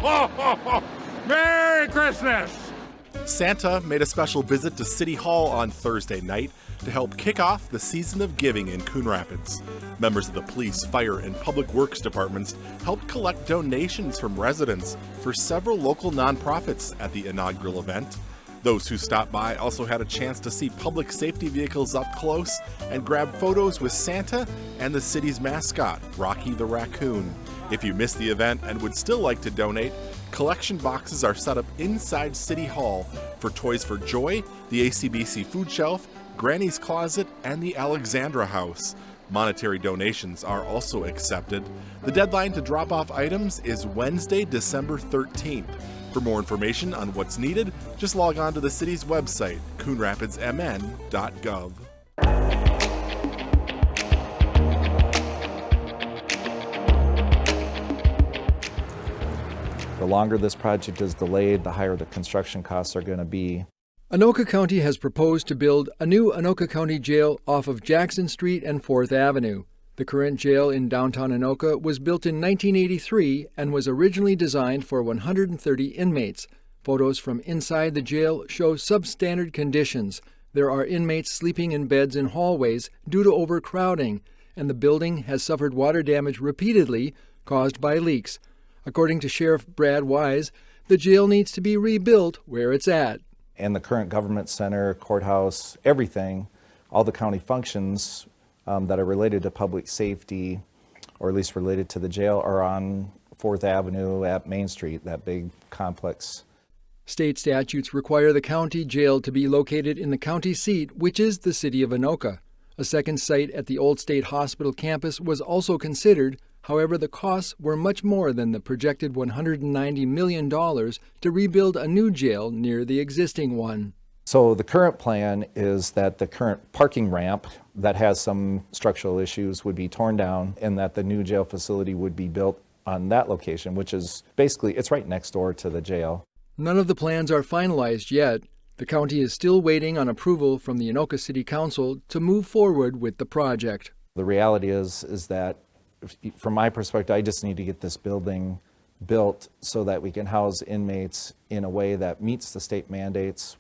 Merry Christmas! Santa made a special visit to City Hall on Thursday night to help kick off the season of giving in Coon Rapids. Members of the police, fire, and public works departments helped collect donations from residents for several local nonprofits at the inaugural event. Those who stopped by also had a chance to see public safety vehicles up close and grab photos with Santa and the city's mascot, Rocky the Raccoon. If you missed the event and would still like to donate, collection boxes are set up inside City Hall for Toys for Joy, the ACBC Food Shelf, Granny's Closet, and the Alexandra House. Monetary donations are also accepted. The deadline to drop off items is Wednesday, December 13th. For more information on what's needed, just log on to the city's website, coonrapidsmn.gov. The longer this project is delayed, the higher the construction costs are going to be. Anoka County has proposed to build a new Anoka County Jail off of Jackson Street and 4th Avenue. The current jail in downtown Anoka was built in 1983 and was originally designed for 130 inmates. Photos from inside the jail show substandard conditions. There are inmates sleeping in beds in hallways due to overcrowding, and the building has suffered water damage repeatedly caused by leaks. According to Sheriff Brad Wise, the jail needs to be rebuilt where it's at. And the current government center, courthouse, everything, all the county functions that are related to public safety, or at least related to the jail, are on 4th Avenue at Main Street, that big complex. State statutes require the county jail to be located in the county seat, which is the city of Anoka. A second site at the Old State Hospital campus was also considered. However, the costs were much more than the projected $190 million to rebuild a new jail near the existing one. So the current plan is that the current parking ramp that has some structural issues would be torn down, and that the new jail facility would be built on that location, which is basically, it's right next door to the jail. None of the plans are finalized yet. The county is still waiting on approval from the Anoka City Council to move forward with the project. The reality is that from my perspective, I just need to get this building built so that we can house inmates in a way that meets the state mandates.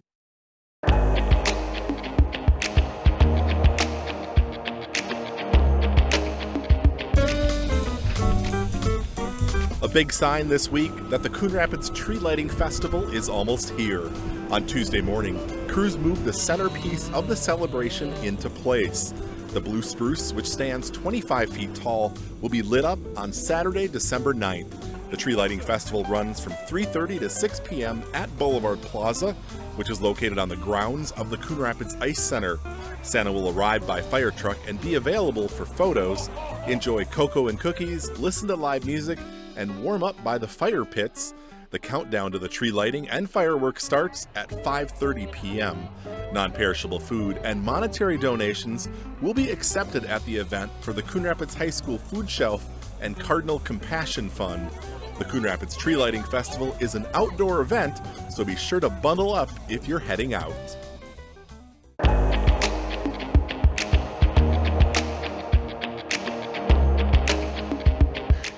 A big sign this week that the Coon Rapids Tree Lighting Festival is almost here. On Tuesday morning, crews moved the centerpiece of the celebration into place. The blue spruce, which stands 25 feet tall, will be lit up on Saturday, December 9th. The Tree Lighting Festival runs from 3:30 to 6 p.m. at Boulevard Plaza, which is located on the grounds of the Coon Rapids Ice Center. Santa will arrive by fire truck and be available for photos. Enjoy cocoa and cookies, listen to live music, and warm up by the fire pits. The countdown to the tree lighting and fireworks starts at 5:30 p.m. Non-perishable food and monetary donations will be accepted at the event for the Coon Rapids High School Food Shelf and Cardinal Compassion Fund. The Coon Rapids Tree Lighting Festival is an outdoor event, so be sure to bundle up if you're heading out.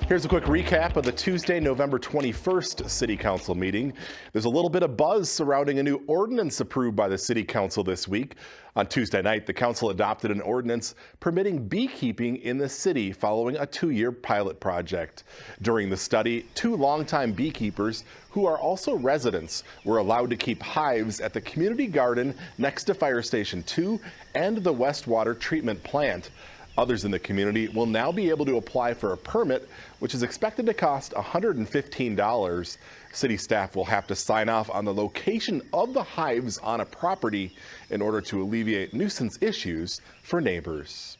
Here's a quick recap of the Tuesday, November 21st City Council meeting. There's a little bit of buzz surrounding a new ordinance approved by the City Council this week. On Tuesday night, the Council adopted an ordinance permitting beekeeping in the city following a 2-year pilot project. During the study, 2 longtime beekeepers, who are also residents, were allowed to keep hives at the community garden next to Fire Station 2 and the Westwater Treatment Plant. Others in the community will now be able to apply for a permit, which is expected to cost $115. City staff will have to sign off on the location of the hives on a property in order to alleviate nuisance issues for neighbors.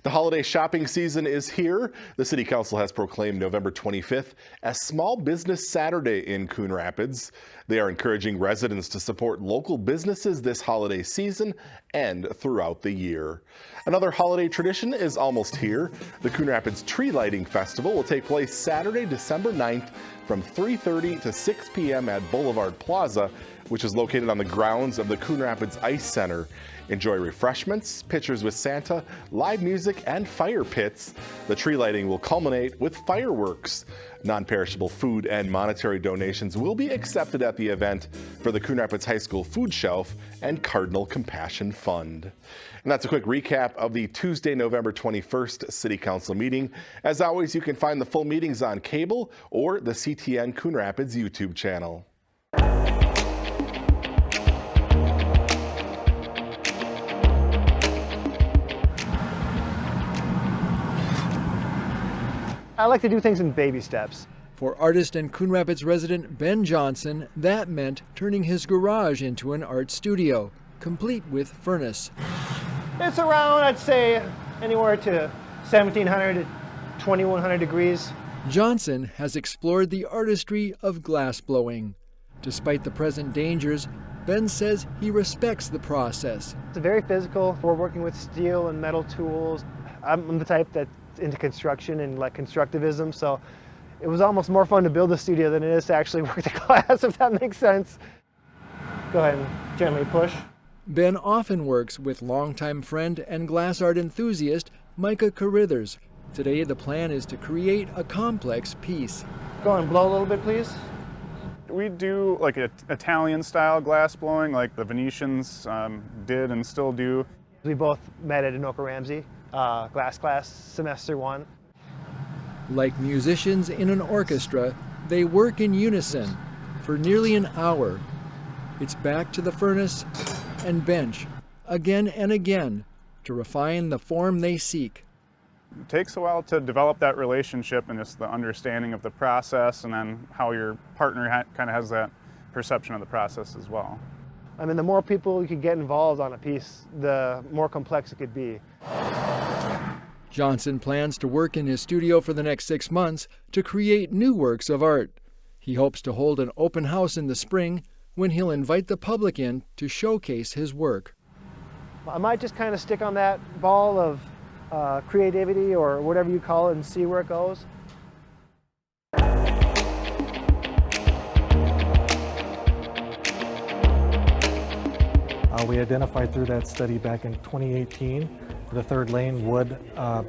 The holiday shopping season is here. The City Council has proclaimed November 25th as Small Business Saturday in Coon Rapids. They are encouraging residents to support local businesses this holiday season and throughout the year. Another holiday tradition is almost here. The Coon Rapids Tree Lighting Festival will take place Saturday, December 9th from 3:30 to 6 p.m. at Boulevard Plaza, which is located on the grounds of the Coon Rapids Ice Center. Enjoy refreshments, pictures with Santa, live music, and fire pits. The tree lighting will culminate with fireworks. Non-perishable food and monetary donations will be accepted at the event for the Coon Rapids High School Food Shelf and Cardinal Compassion Fund. And that's a quick recap of the Tuesday, November 21st City Council meeting. As always, you can find the full meetings on cable or the CTN Coon Rapids YouTube channel. I like to do things in baby steps. For artist and Coon Rapids resident Ben Johnson, that meant turning his garage into an art studio, complete with furnace. It's around, I'd say, anywhere to 1,700 to 2,100 degrees. Johnson has explored the artistry of glass blowing. Despite the present dangers, Ben says he respects the process. It's very physical. We're working with steel and metal tools. I'm the type that's into construction and like constructivism, so it was almost more fun to build a studio than it is to actually work the glass, if that makes sense. Go ahead and gently push. Ben often works with longtime friend and glass art enthusiast Micah Carithers. Today the plan is to create a complex piece. Go and blow a little bit, please. We do like an Italian style glass blowing like the Venetians did and still do. We both met at Anoka Ramsey glass class, semester 1. Like musicians in an orchestra, they work in unison for nearly an hour. It's back to the furnace and bench again and again to refine the form they seek. It takes a while to develop that relationship and just the understanding of the process, and then how your partner kind of has that perception of the process as well. I mean, the more people you could get involved on a piece, the more complex it could be. Johnson plans to work in his studio for the next 6 months to create new works of art. He hopes to hold an open house in the spring when he'll invite the public in to showcase his work. I might just kind of stick on that ball of creativity or whatever you call it and see where it goes. We identified through that study back in 2018 the third lane would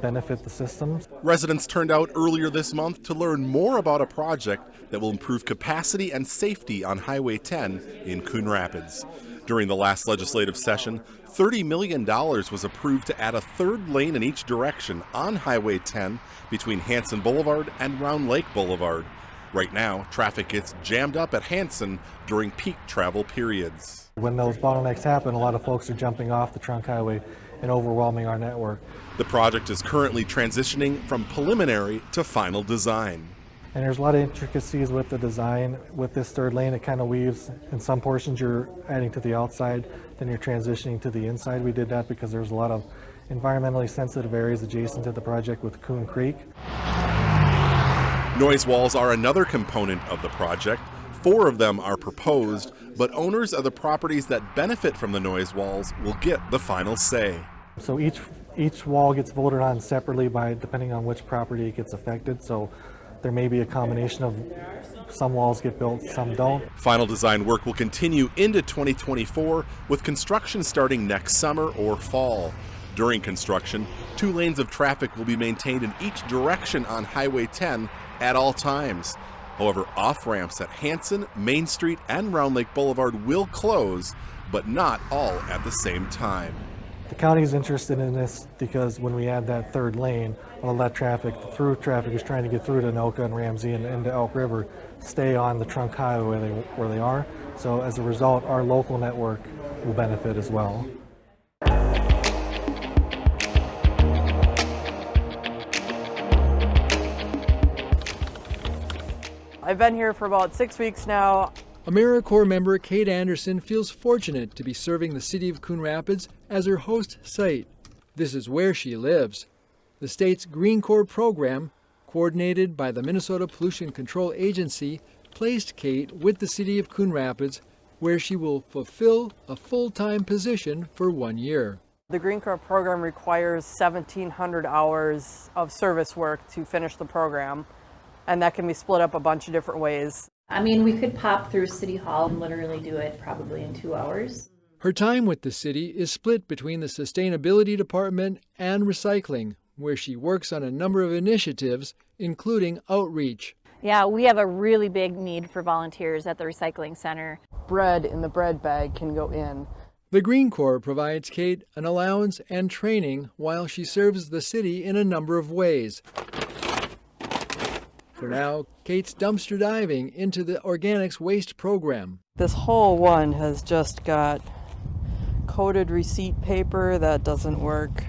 benefit the systems. Residents turned out earlier this month to learn more about a project that will improve capacity and safety on Highway 10 in Coon Rapids. During the last legislative session, $30 million was approved to add a third lane in each direction on Highway 10 between Hanson Boulevard and Round Lake Boulevard. Right now, traffic gets jammed up at Hanson during peak travel periods. When those bottlenecks happen, a lot of folks are jumping off the trunk highway and overwhelming our network. The project is currently transitioning from preliminary to final design. And there's a lot of intricacies with the design. With this third lane, it kind of weaves. In some portions you're adding to the outside, then you're transitioning to the inside. We did that because there's a lot of environmentally sensitive areas adjacent to the project with Coon Creek. Noise walls are another component of the project. 4 of them are proposed, but owners of the properties that benefit from the noise walls will get the final say. So each wall gets voted on separately depending on which property gets affected. So there may be a combination of some walls get built, some don't. Final design work will continue into 2024 with construction starting next summer or fall. During construction, 2 lanes of traffic will be maintained in each direction on Highway 10 at all times. However, off-ramps at Hanson, Main Street, and Round Lake Boulevard will close, but not all at the same time. The county is interested in this because when we add that third lane, all of that traffic, the through traffic is trying to get through to Anoka and Ramsey and into Elk River, stay on the trunk highway where they are. So as a result, our local network will benefit as well. I've been here for about 6 weeks now. AmeriCorps member Kate Anderson feels fortunate to be serving the city of Coon Rapids as her host site. This is where she lives. The state's Green Corps program, coordinated by the Minnesota Pollution Control Agency, placed Kate with the city of Coon Rapids, where she will fulfill a full-time position for 1 year. The Green Corps program requires 1,700 hours of service work to finish the program, and that can be split up a bunch of different ways. I mean, we could pop through City Hall and literally do it probably in 2 hours. Her time with the city is split between the Sustainability Department and Recycling, where she works on a number of initiatives, including outreach. Yeah, we have a really big need for volunteers at the recycling center. Bread in the bread bag can go in. The Green Corps provides Kate an allowance and training while she serves the city in a number of ways. For now, Kate's dumpster diving into the organics waste program. This whole one has just got coated receipt paper. That doesn't work.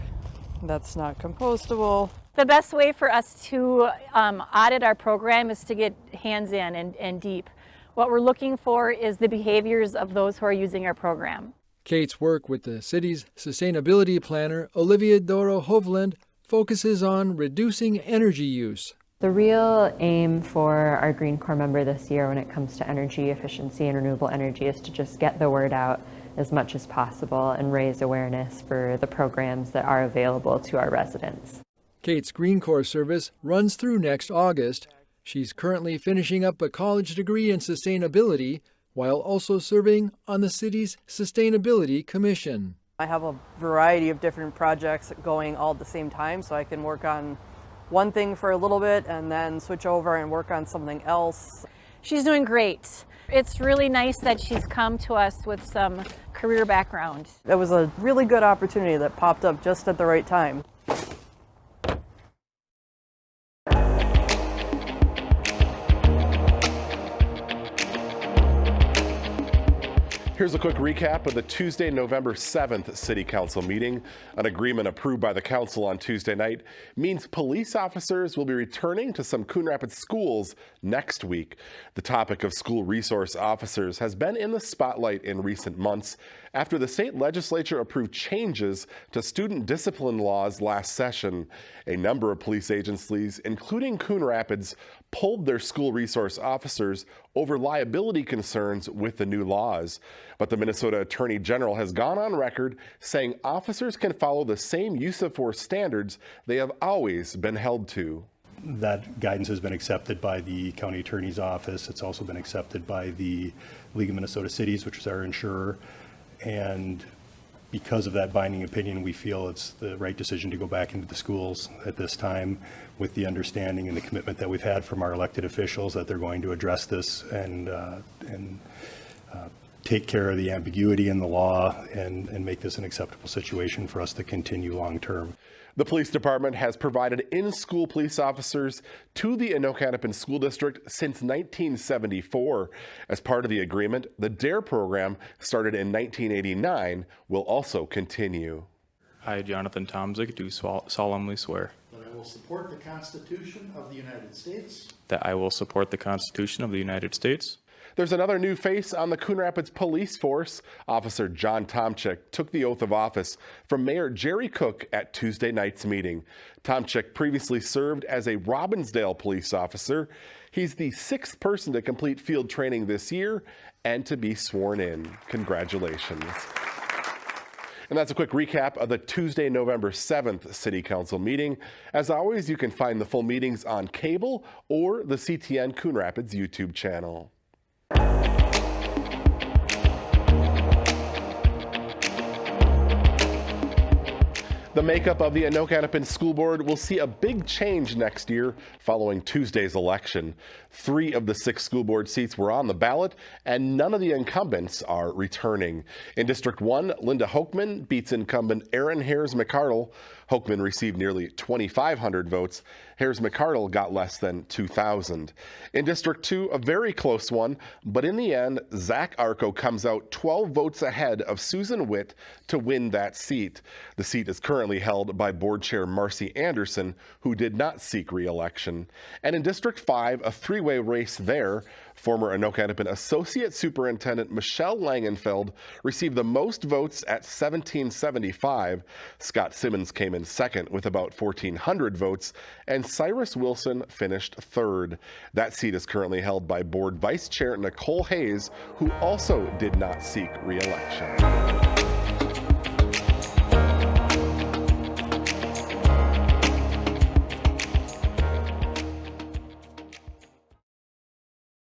That's not compostable. The best way for us to audit our program is to get hands in and deep. What we're looking for is the behaviors of those who are using our program. Kate's work with the city's sustainability planner, Olivia Doro Hovland, focuses on reducing energy use. The real aim for our Green Corps member this year when it comes to energy efficiency and renewable energy is to just get the word out as much as possible and raise awareness for the programs that are available to our residents. Kate's Green Corps service runs through next August. She's currently finishing up a college degree in sustainability while also serving on the city's Sustainability Commission. I have a variety of different projects going all at the same time, so I can work on one thing for a little bit and then switch over and work on something else. She's doing great. It's really nice that she's come to us with some career background. It was a really good opportunity that popped up just at the right time. Here's a quick recap of the Tuesday, November 7th City Council meeting. An agreement approved by the council on Tuesday night means police officers will be returning to some Coon Rapids schools next week. The topic of school resource officers has been in the spotlight in recent months after the state legislature approved changes to student discipline laws last session. A number of police agencies, including Coon Rapids, pulled their school resource officers over liability concerns with the new laws. But the Minnesota Attorney General has gone on record saying officers can follow the same use of force standards they have always been held to. That guidance has been accepted by the County Attorney's Office. It's also been accepted by the League of Minnesota Cities, which is our insurer. And because of that binding opinion, we feel it's the right decision to go back into the schools at this time with the understanding and the commitment that we've had from our elected officials that they're going to address this and take care of the ambiguity in the law and make this an acceptable situation for us to continue long term. The police department has provided in-school police officers to the Anoka School District since 1974. As part of the agreement, the DARE program, started in 1989, will also continue. I, Jonathan Tomzik, do solemnly swear that I will support the Constitution of the United States. That I will support the Constitution of the United States. There's another new face on the Coon Rapids Police Force. Officer John Tomczyk took the oath of office from Mayor Jerry Cook at Tuesday night's meeting. Tomczyk previously served as a Robbinsdale police officer. He's the 6th person to complete field training this year and to be sworn in. Congratulations. And that's a quick recap of the Tuesday, November 7th City Council meeting. As always, you can find the full meetings on cable or the CTN Coon Rapids YouTube channel. The makeup of the Anoka School Board will see a big change next year following Tuesday's election. 3 of the 6 school board seats were on the ballot, and none of the incumbents are returning. In District 1, Linda Hochman beats incumbent Aaron Hares-McCardle. Hochman received nearly 2,500 votes. Hares-McCardle got less than 2,000. In District 2, a very close one, but in the end, Zach Arco comes out 12 votes ahead of Susan Witt to win that seat. The seat is currently held by Board Chair Marcy Anderson, who did not seek re-election. And in District 5, a 3-way race there. Former Anoka Associate Superintendent Michelle Langenfeld received the most votes at 1,775. Scott Simmons came in second with about 1,400 votes, and Cyrus Wilson finished third. That seat is currently held by Board Vice Chair Nicole Hayes, who also did not seek re-election.